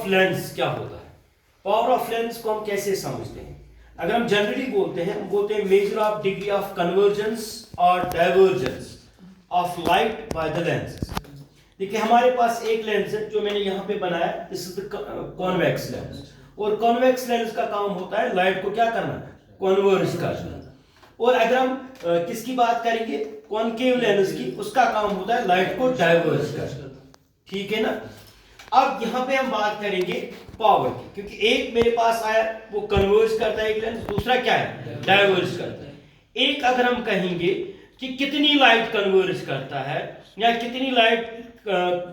Of lens क्या होता है? पावर ऑफ लेंस को हम कैसे समझते हैं? अगर हम जनरली बोलते हैं, हम बोलते हैं measure of degree of convergence और divergence of light by the lenses. देखिए हमारे पास एक लेंस है जो मैंने यहाँ पे बनाया, this is the convex lens. और कॉन्वेक्स लेंस का काम होता है लाइट को क्या करना, कन्वर्ज करना। और अगर हम किसकी बात करेंगे, कॉनकेव लेंस की, उसका काम होता है लाइट को डाइवर्ज करना। ठीक है ना। अब यहाँ पे हम बात करेंगे पावर की, क्योंकि एक मेरे पास आया वो कन्वर्ज करता है एक लेंस, दूसरा क्या है, डाइवर्ज करता है। एक अगर हम कहेंगे कि कितनी लाइट कन्वर्ज करता है या कितनी लाइट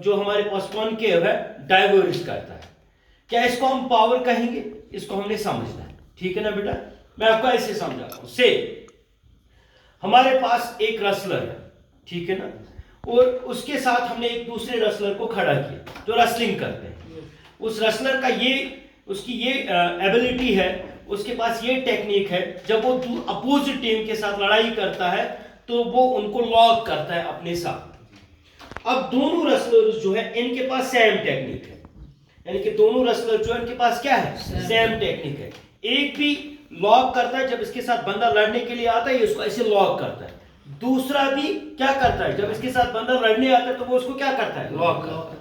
जो हमारे पास कॉनकेव है डाइवर्ज करता है, क्या इसको हम पावर कहेंगे? इसको हमने समझना है। ठीक है ना बेटा, मैं आपको ऐसे समझाता हूं। से हमारे पास एक रसलर है, ठीक है ना, और उसके साथ हमने एक दूसरे रसलर को खड़ा किया जो रसलिंग करते हैं। उस रसलर का ये, उसकी ये एबिलिटी है, उसके पास ये टेक्निक है, जब वो अपोजिट टीम के साथ लड़ाई करता है तो वो उनको लॉक करता है अपने साथ। अब दोनों रसलर्स जो है इनके पास सेम टेक्निक है, यानी कि दोनों रसलर जो है इनके पास क्या है, सेम टेक्निक है। एक भी लॉक करता है, जब इसके साथ बंदा लड़ने के लिए आता है ये उसको ऐसे लॉक करता है। दूसरा भी क्या करता है, जब इसके साथ बंदा लड़ने आता है तो वो उसको क्या करता है, लॉक करता है।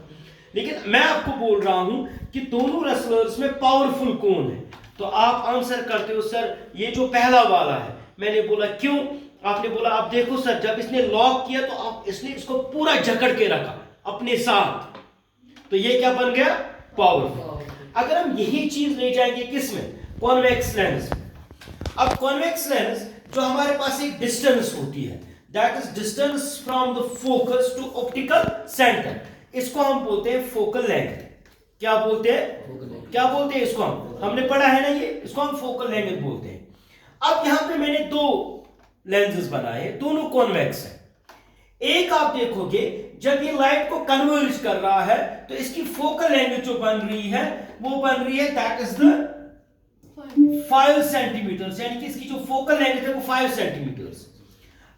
लेकिन मैं आपको बोल रहा हूं कि दोनों रेसलर्स में पावरफुल कौन है? तो आप आंसर करते हो सर ये जो पहला वाला है। मैंने बोला क्यों? आपने बोला आप देखो सर, जब इसने लॉक किया तो आप इसने इसको पूरा जकड़ के रखा अपने साथ, तो ये क्या बन गया, पावरफुल। अगर हम यही चीज ले जाएंगे किसमें, कॉन्वेक्स लेंस। अब कॉन्वेक्स लेंस जो हमारे पास एक डिस्टेंस होती है, that is distance from the focus to optical centre, इसको हम बोलते हैं फोकल लेंथ। क्या बोलते हैं, क्या बोलते हैं इसको हमने पढ़ा है ना ये, इसको हम फोकल लेंथ बोलते हैं। अब यहां पे मैंने दो लेंसेज बनाए, दोनों कॉन्वेक्स हैं। एक आप देखोगे जब ये लाइट को कन्वर्ज कर रहा है तो इसकी फोकल लेंथ जो बन रही है वो बन रही है दैट इज द 5 सेंटीमीटर, यानी कि इसकी जो फोकल लेंथ है वो 5 सेंटीमीटर।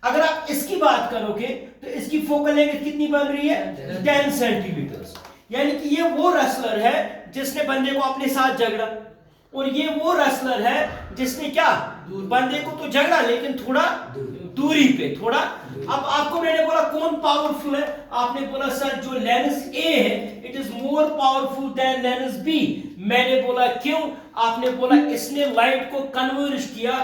अगर आप इसकी बात करोगे तो इसकी फोकल लेंथ कितनी बन रही है, 10 सेंटीमीटर। यानी कि ये वो रेसलर है जिसने बंदे को अपने साथ झगड़ा, और ये वो रेसलर है जिसने क्या, बंदे को तो झगड़ा लेकिन थोड़ा दूरी पे, थोड़ा। अब आपको मैंने बोला कौन पावरफुल है, आपने बोला सर जो लेंस ए है it is more powerful than lens B. मैंने बोला क्यों? आपने बोला इसने लाइट को कन्वर्ज किया